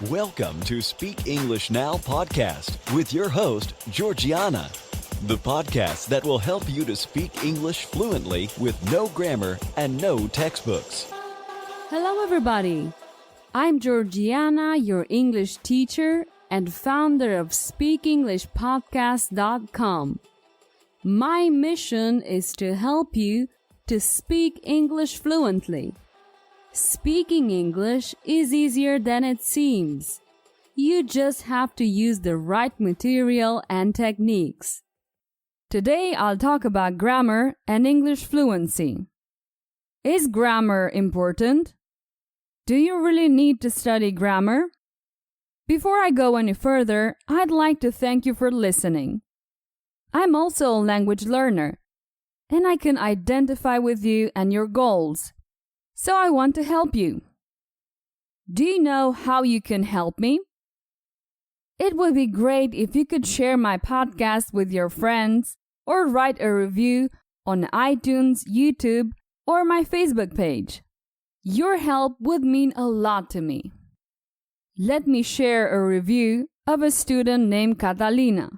Welcome to Speak English Now podcast with your host, Georgiana, the podcast that will help you to speak English fluently with no grammar and no textbooks. Hello, everybody. I'm Georgiana, your English teacher and founder of SpeakEnglishPodcast.com. My mission is to help you to speak English fluently. Speaking English is easier than it seems. You just have to use the right material and techniques. Today I'll talk about grammar and English fluency. Is grammar important? Do you really need to study grammar? Before I go any further, I'd like to thank you for listening. I'm also a language learner, and I can identify with you and your goals. So I want to help you. Do you know how you can help me? It would be great if you could share my podcast with your friends or write a review on iTunes, YouTube, or my Facebook page. Your help would mean a lot to me. Let me share a review of a student named Cata Lina.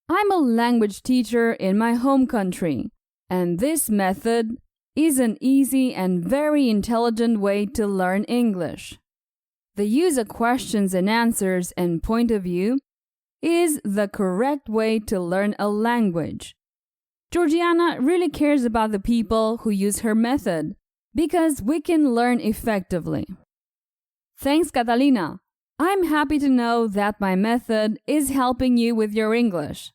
I'm a language teacher in my home country, and this method is an easy and very intelligent way to learn English. The use of questions and answers and point of view is the correct way to learn a language. Georgiana really cares about the people who use her method because we can learn effectively. Thanks, Cata Lina. I'm happy to know that my method is helping you with your English.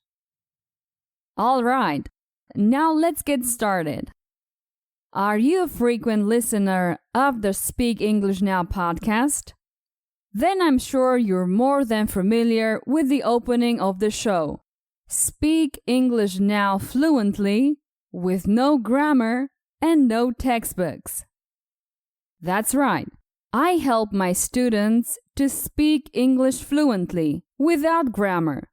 All right, now let's get started. Are you a frequent listener of the Speak English Now podcast? Then I'm sure you're more than familiar with the opening of the show. Speak English Now fluently with no grammar and no textbooks. That's right. I help my students to speak English fluently without grammar.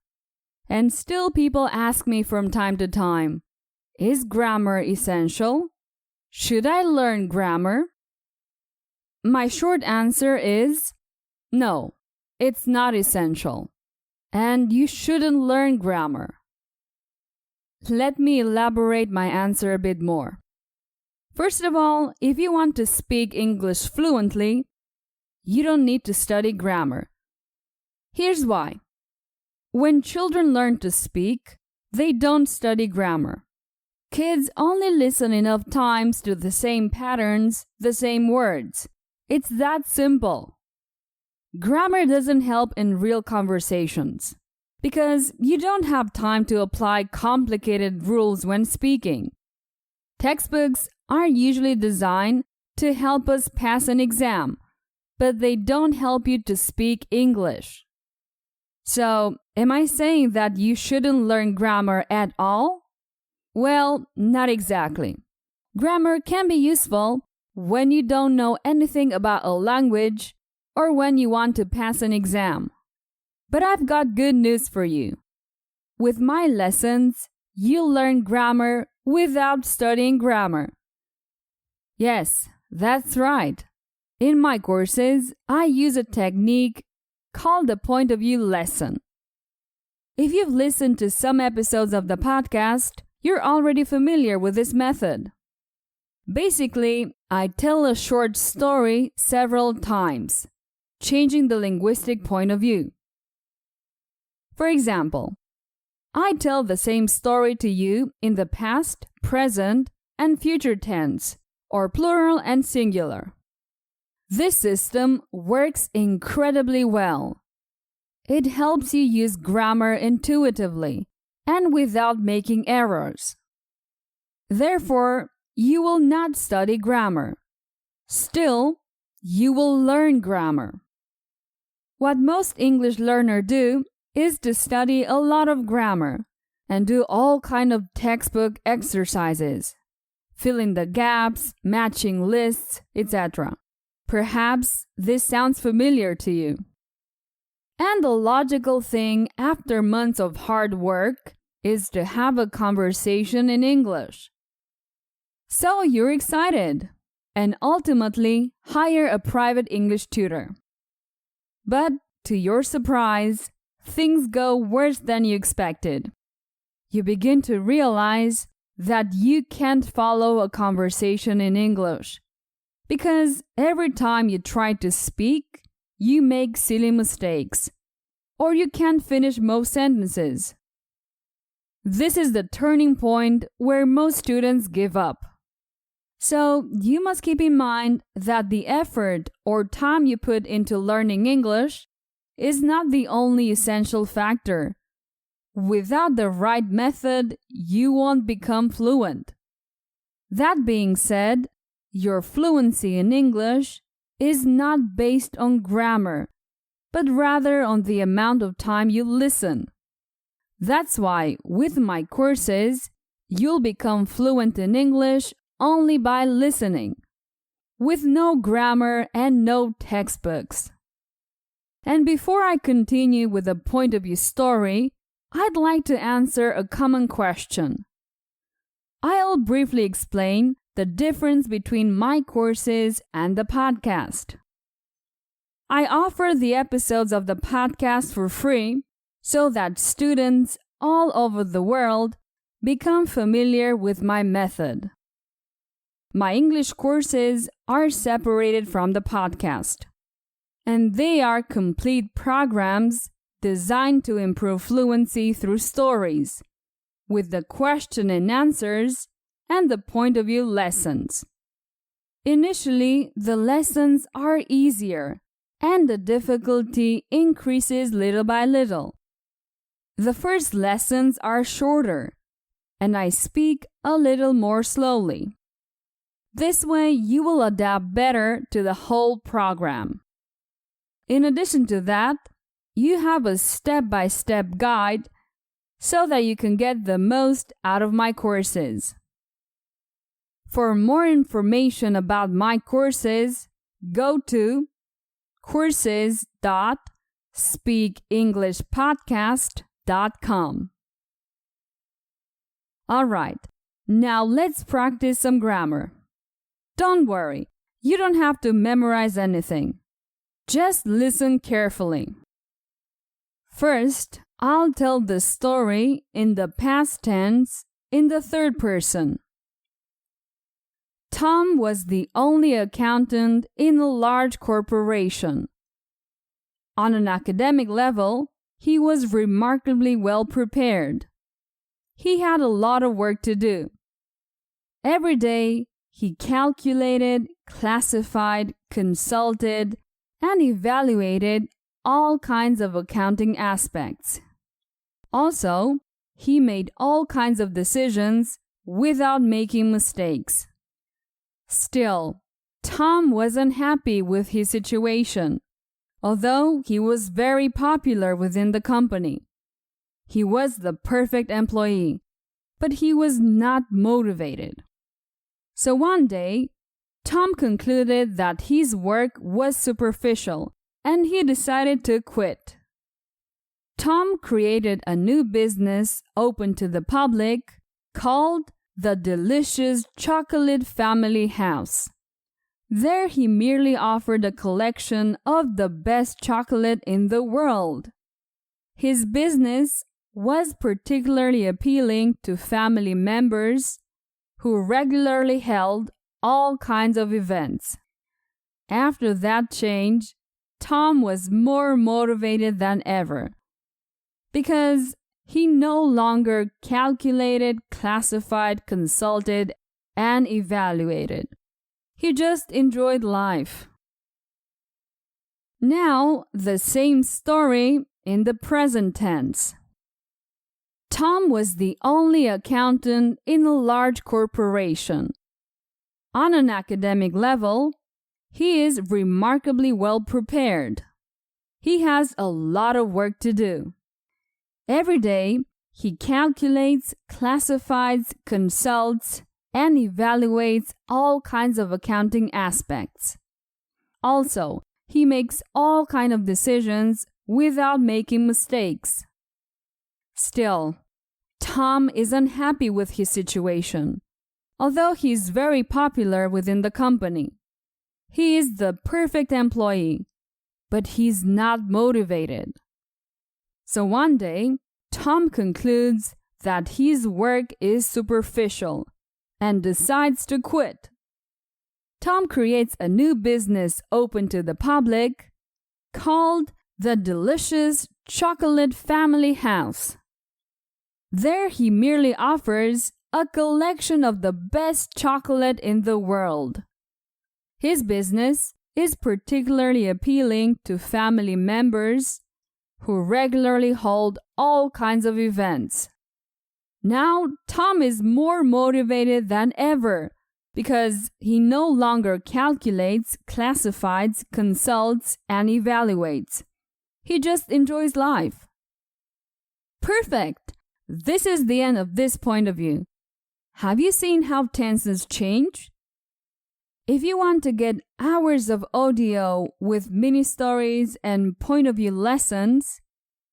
And still people ask me from time to time, is grammar essential? Should I learn grammar? My short answer is no, it's not essential. And you shouldn't learn grammar. Let me elaborate my answer a bit more. First of all, if you want to speak English fluently, you don't need to study grammar. Here's why. When children learn to speak, they don't study grammar. Kids only listen enough times to the same patterns, the same words. It's that simple. Grammar doesn't help in real conversations because you don't have time to apply complicated rules when speaking. Textbooks are usually designed to help us pass an exam, but they don't help you to speak English. So, am I saying that you shouldn't learn grammar at all? Well, not exactly. Grammar can be useful when you don't know anything about a language or when you want to pass an exam. But I've got good news for you. With my lessons, you'll learn grammar without studying grammar. Yes, that's right. In my courses, I use a technique called the point of view lesson. If you've listened to some episodes of the podcast, you're already familiar with this method. Basically, I tell a short story several times, changing the linguistic point of view. For example, I tell the same story to you in the past, present, and future tense, or plural and singular. This system works incredibly well. It helps you use grammar intuitively and without making errors. Therefore, you will not study grammar. Still, you will learn grammar. What most English learners do is to study a lot of grammar and do all kinds of textbook exercises, fill in the gaps, matching lists, etc. Perhaps this sounds familiar to you. And the logical thing after months of hard work is to have a conversation in English. So you're excited and ultimately hire a private English tutor. But to your surprise, things go worse than you expected. You begin to realize that you can't follow a conversation in English because every time you try to speak, you make silly mistakes, or you can't finish most sentences. This is the turning point where most students give up. So you must keep in mind that the effort or time you put into learning English is not the only essential factor. Without the right method, you won't become fluent. That being said, your fluency in English is not based on grammar, but rather on the amount of time you listen. That's why, with my courses, you'll become fluent in English only by listening, with no grammar and no textbooks. And before I continue with the point of view story, I'd like to answer a common question. I'll briefly explain the difference between my courses and the podcast. I offer the episodes of the podcast for free so that students all over the world become familiar with my method. My English courses are separated from the podcast, and they are complete programs designed to improve fluency through stories, with the question and answers and the point of view lessons. Initially, the lessons are easier, and the difficulty increases little by little. The first lessons are shorter, and I speak a little more slowly. This way, you will adapt better to the whole program. In addition to that, you have a step-by-step guide so that you can get the most out of my courses. For more information about my courses, go to courses.speakenglishpodcast.com. Alright, now let's practice some grammar. Don't worry, you don't have to memorize anything. Just listen carefully. First, I'll tell the story in the past tense in the third person. Tom was the only accountant in a large corporation. On an academic level, he was remarkably well prepared. He had a lot of work to do. Every day, he calculated, classified, consulted, and evaluated all kinds of accounting aspects. Also, he made all kinds of decisions without making mistakes. Still, Tom wasn't happy with his situation, although he was very popular within the company. He was the perfect employee, but he was not motivated. So one day, Tom concluded that his work was superficial, and he decided to quit. Tom created a new business open to the public called the Delicious Chocolate Family House. There he merely offered a collection of the best chocolate in the world. His business was particularly appealing to family members who regularly held all kinds of events. After that change, Tom was more motivated than ever because he no longer calculated, classified, consulted, and evaluated. He just enjoyed life. Now, the same story in the present tense. Tom was the only accountant in a large corporation. On an academic level, he is remarkably well prepared. He has a lot of work to do. Every day, he calculates, classifies, consults, and evaluates all kinds of accounting aspects. Also, he makes all kinds of decisions without making mistakes. Still, Tom is unhappy with his situation, although he is very popular within the company. He is the perfect employee, but he's not motivated. So one day, Tom concludes that his work is superficial and decides to quit. Tom creates a new business open to the public called the Delicious Chocolate Family House. There he merely offers a collection of the best chocolate in the world. His business is particularly appealing to family members who regularly hold all kinds of events. Now, Tom is more motivated than ever because he no longer calculates, classifies, consults, and evaluates. He just enjoys life. Perfect! This is the end of this point of view. Have you seen how tenses change? If you want to get hours of audio with mini stories and point of view lessons,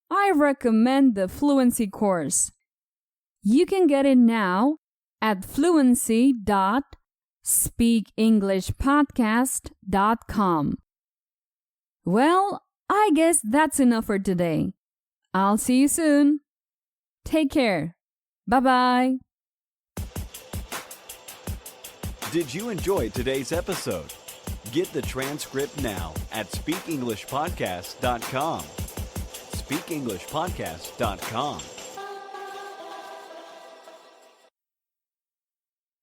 I recommend the Fluency course. You can get it now at fluency.speakenglishpodcast.com. Well, I guess that's enough for today. I'll see you soon. Take care. Bye-bye. Did you enjoy today's episode? Get the transcript now at speakenglishpodcast.com. speakenglishpodcast.com.